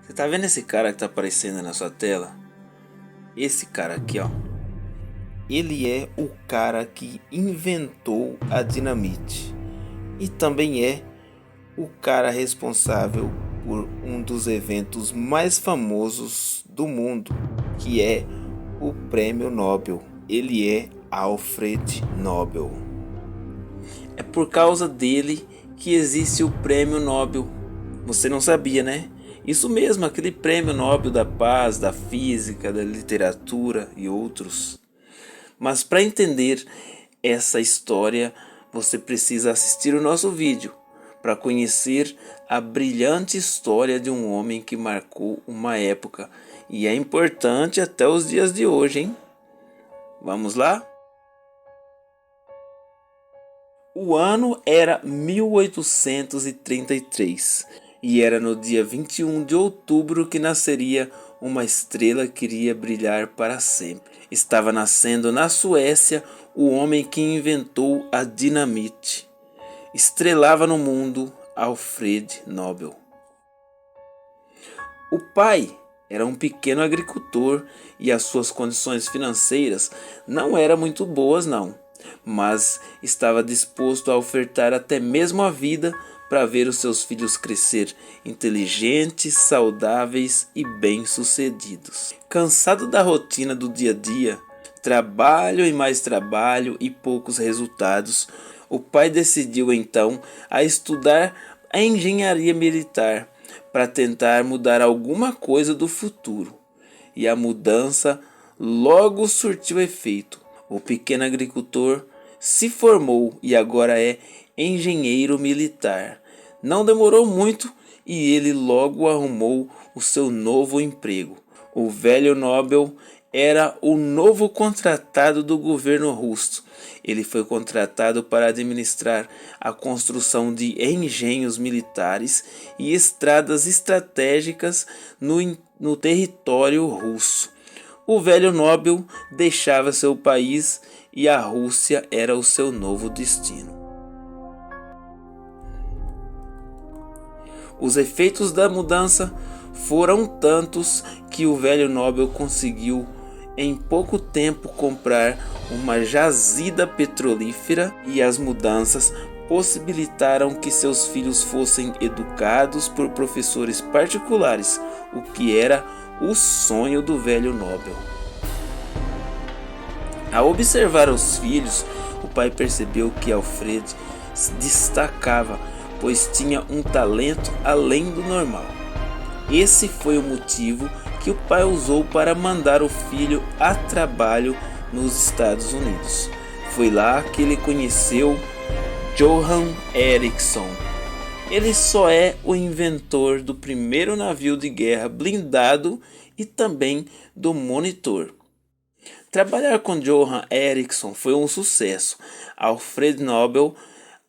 Você tá vendo esse cara que tá aparecendo na sua tela? Esse cara aqui, ó. Ele é o cara que inventou a dinamite. E também é o cara responsável por um dos eventos mais famosos do mundo, que é o Prêmio Nobel. Ele é Alfred Nobel. É por causa dele que existe o Prêmio Nobel. Você não sabia, né? Isso mesmo, aquele Prêmio Nobel da Paz, da Física, da Literatura e outros. Mas para entender essa história, você precisa assistir o nosso vídeo para conhecer a brilhante história de um homem que marcou uma época e é importante até os dias de hoje, hein? Vamos lá? O ano era 1833 e era no dia 21 de outubro que nasceria uma estrela que iria brilhar para sempre. Estava nascendo na Suécia o homem que inventou a dinamite. Estrelava no mundo Alfred Nobel. O pai era um pequeno agricultor e as suas condições financeiras não eram muito boas não, mas estava disposto a ofertar até mesmo a vida para ver os seus filhos crescer inteligentes, saudáveis e bem-sucedidos. Cansado da rotina do dia a dia, trabalho e mais trabalho e poucos resultados, o pai decidiu então a estudar a engenharia militar para tentar mudar alguma coisa do futuro. E a mudança logo surtiu efeito. O pequeno agricultor se formou e agora é engenheiro militar. Não demorou muito e ele logo arrumou o seu novo emprego. O velho Nobel era o novo contratado do governo russo. Ele foi contratado para administrar a construção de engenhos militares e estradas estratégicas no território russo. O velho Nobel deixava seu país e a Rússia era o seu novo destino. Os efeitos da mudança foram tantos que o velho Nobel conseguiu em pouco tempo comprar uma jazida petrolífera e as mudanças possibilitaram que seus filhos fossem educados por professores particulares, o que era o sonho do velho Nobel. Ao observar os filhos, o pai percebeu que Alfred se destacava, pois tinha um talento além do normal. Esse foi o motivo que o pai usou para mandar o filho a trabalho nos Estados Unidos. Foi lá que ele conheceu Johan Eriksson. Ele só é o inventor do primeiro navio de guerra blindado e também do monitor. Trabalhar com Johan Eriksson foi um sucesso. Alfred Nobel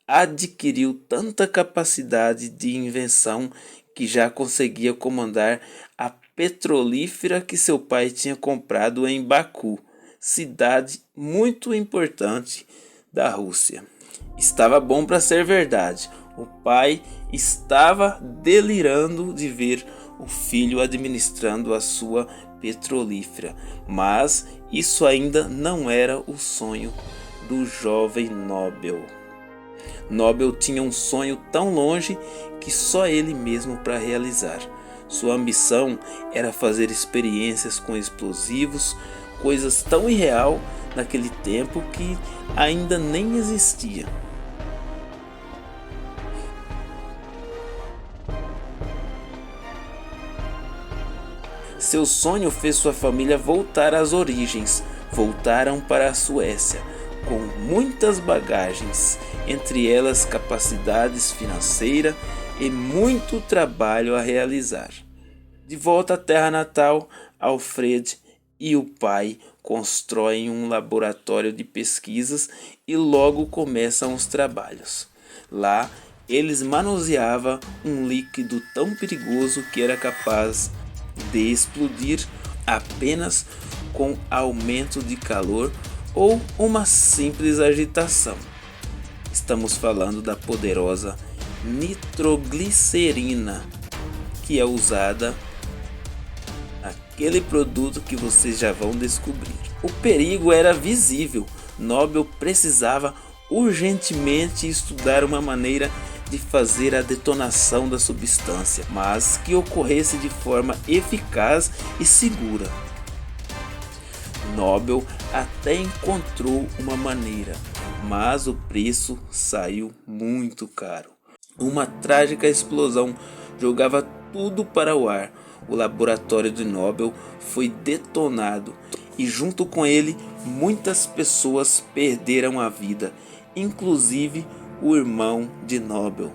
adquiriu tanta capacidade de invenção que já conseguia comandar a petrolífera que seu pai tinha comprado em Baku, cidade muito importante da Rússia. Estava bom para ser verdade. O pai estava delirando de ver o filho administrando a sua petrolífera, mas isso ainda não era o sonho do jovem Nobel. Nobel tinha um sonho tão longe que só ele mesmo para realizar. Sua ambição era fazer experiências com explosivos, coisas tão irreal naquele tempo que ainda nem existia. Seu sonho fez sua família voltar às origens. Voltaram para a Suécia com muitas bagagens, entre elas capacidades financeiras e muito trabalho a realizar. De volta à terra natal, Alfred e o pai constroem um laboratório de pesquisas e logo começam os trabalhos. Lá, eles manuseavam um líquido tão perigoso que era capaz de explodir apenas com aumento de calor ou uma simples agitação. Estamos falando da poderosa nitroglicerina, que é usada aquele produto que vocês já vão descobrir. O perigo era visível. Nobel precisava urgentemente estudar uma maneira de fazer a detonação da substância, mas que ocorresse de forma eficaz e segura. Nobel até encontrou uma maneira, mas o preço saiu muito caro. Uma trágica explosão jogava tudo para o ar. O laboratório de Nobel foi detonado e junto com ele muitas pessoas perderam a vida, inclusive o irmão de Nobel.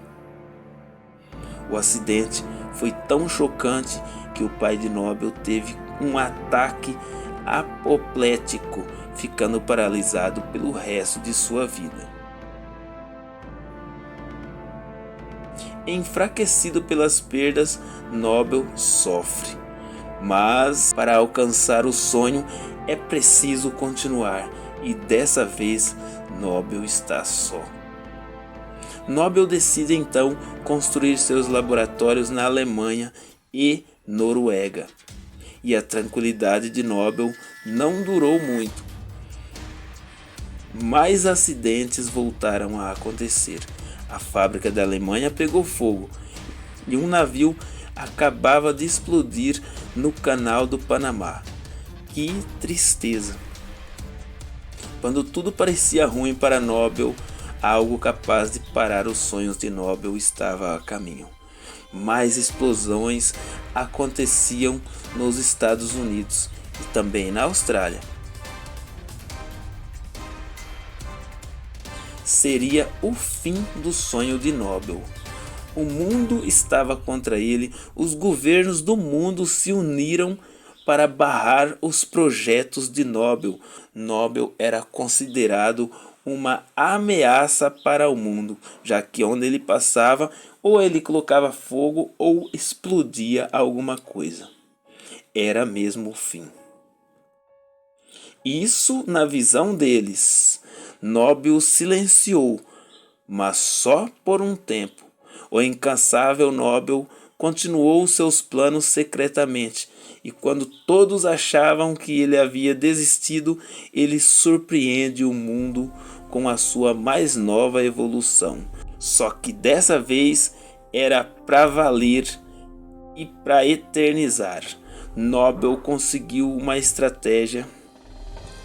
O acidente foi tão chocante que o pai de Nobel teve um ataque apoplético, ficando paralisado pelo resto de sua vida. Enfraquecido pelas perdas, Nobel sofre. Mas para alcançar o sonho é preciso continuar, e dessa vez Nobel está só. Nobel decide então construir seus laboratórios na Alemanha e Noruega. E a tranquilidade de Nobel não durou muito. Mais acidentes voltaram a acontecer. A fábrica da Alemanha pegou fogo e um navio acabava de explodir no canal do Panamá. Que tristeza! Quando tudo parecia ruim para Nobel, algo capaz de parar os sonhos de Nobel estava a caminho. Mais explosões aconteciam nos Estados Unidos e também na Austrália. Seria o fim do sonho de Nobel. O mundo estava contra ele, os governos do mundo se uniram para barrar os projetos de Nobel. Nobel era considerado uma ameaça para o mundo, já que onde ele passava, ou ele colocava fogo ou explodia alguma coisa. Era mesmo o fim. Isso na visão deles. Nobel silenciou, mas só por um tempo. O incansável Nobel continuou seus planos secretamente, e quando todos achavam que ele havia desistido, ele surpreende o mundo com a sua mais nova evolução. Só que dessa vez era para valer e para eternizar. Nobel conseguiu uma estratégia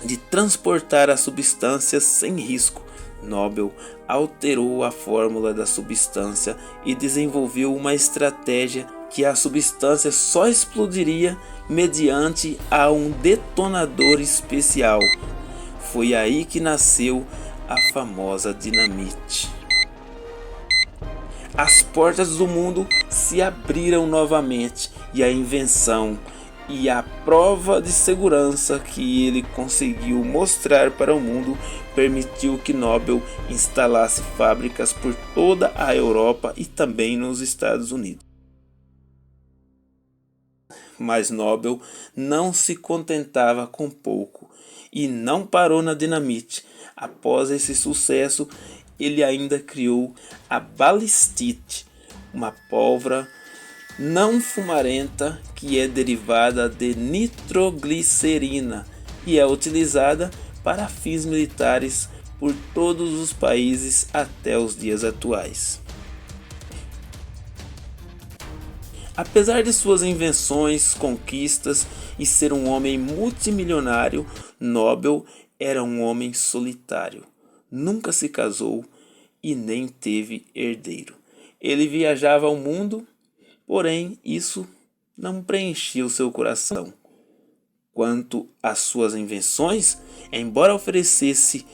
de transportar as substâncias sem risco. Nobel alterou a fórmula da substância e desenvolveu uma estratégia que a substância só explodiria mediante a um detonador especial. Foi aí que nasceu a famosa dinamite. As portas do mundo se abriram novamente e a invenção e a prova de segurança que ele conseguiu mostrar para o mundo permitiu que Nobel instalasse fábricas por toda a Europa e também nos Estados Unidos. Mas Nobel não se contentava com pouco e não parou na dinamite. Após esse sucesso, ele ainda criou a balistite, uma pólvora não fumarenta que é derivada de nitroglicerina e é utilizada para fins militares por todos os países até os dias atuais. Apesar de suas invenções, conquistas e ser um homem multimilionário, Nobel era um homem solitário. Nunca se casou e nem teve herdeiro. Ele viajava ao mundo, porém isso não preenchia o seu coração. Quanto às suas invenções, embora oferecesse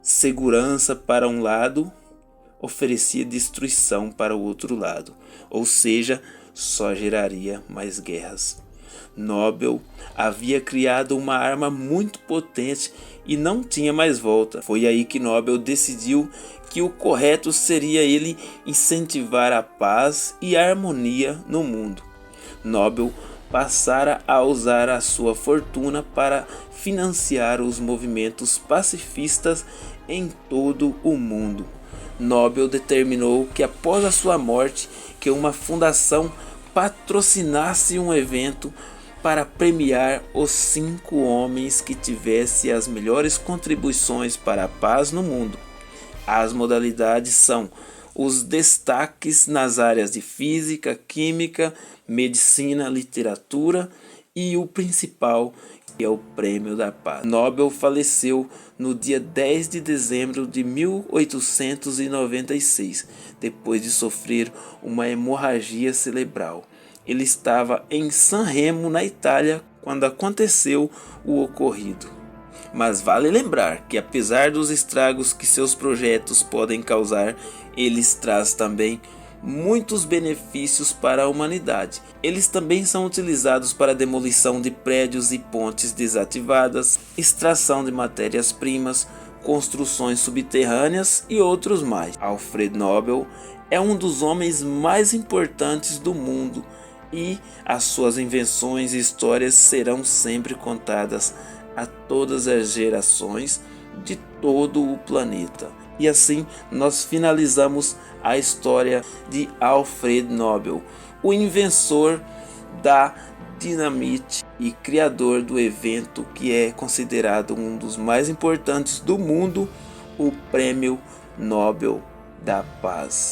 segurança para um lado, oferecia destruição para o outro lado, ou seja, só geraria mais guerras. Nobel havia criado uma arma muito potente e não tinha mais volta. Foi aí que Nobel decidiu que o correto seria ele incentivar a paz e a harmonia no mundo. Nobel passara a usar a sua fortuna para financiar os movimentos pacifistas em todo o mundo. Nobel determinou que após a sua morte, que uma fundação patrocinasse um evento para premiar os 5 homens que tivessem as melhores contribuições para a paz no mundo. As modalidades são os destaques nas áreas de física, química, medicina, literatura e o principal, que é o Prêmio da Paz. Nobel faleceu no dia 10 de dezembro de 1896, depois de sofrer uma hemorragia cerebral. Ele estava em San Remo, na Itália, quando aconteceu o ocorrido. Mas vale lembrar que, apesar dos estragos que seus projetos podem causar, eles trazem também muitos benefícios para a humanidade. Eles também são utilizados para a demolição de prédios e pontes desativadas, extração de matérias-primas, construções subterrâneas e outros mais. Alfred Nobel é um dos homens mais importantes do mundo e as suas invenções e histórias serão sempre contadas a todas as gerações de todo o planeta. E assim nós finalizamos a história de Alfred Nobel, o inventor da dinamite e criador do evento que é considerado um dos mais importantes do mundo, o Prêmio Nobel da Paz.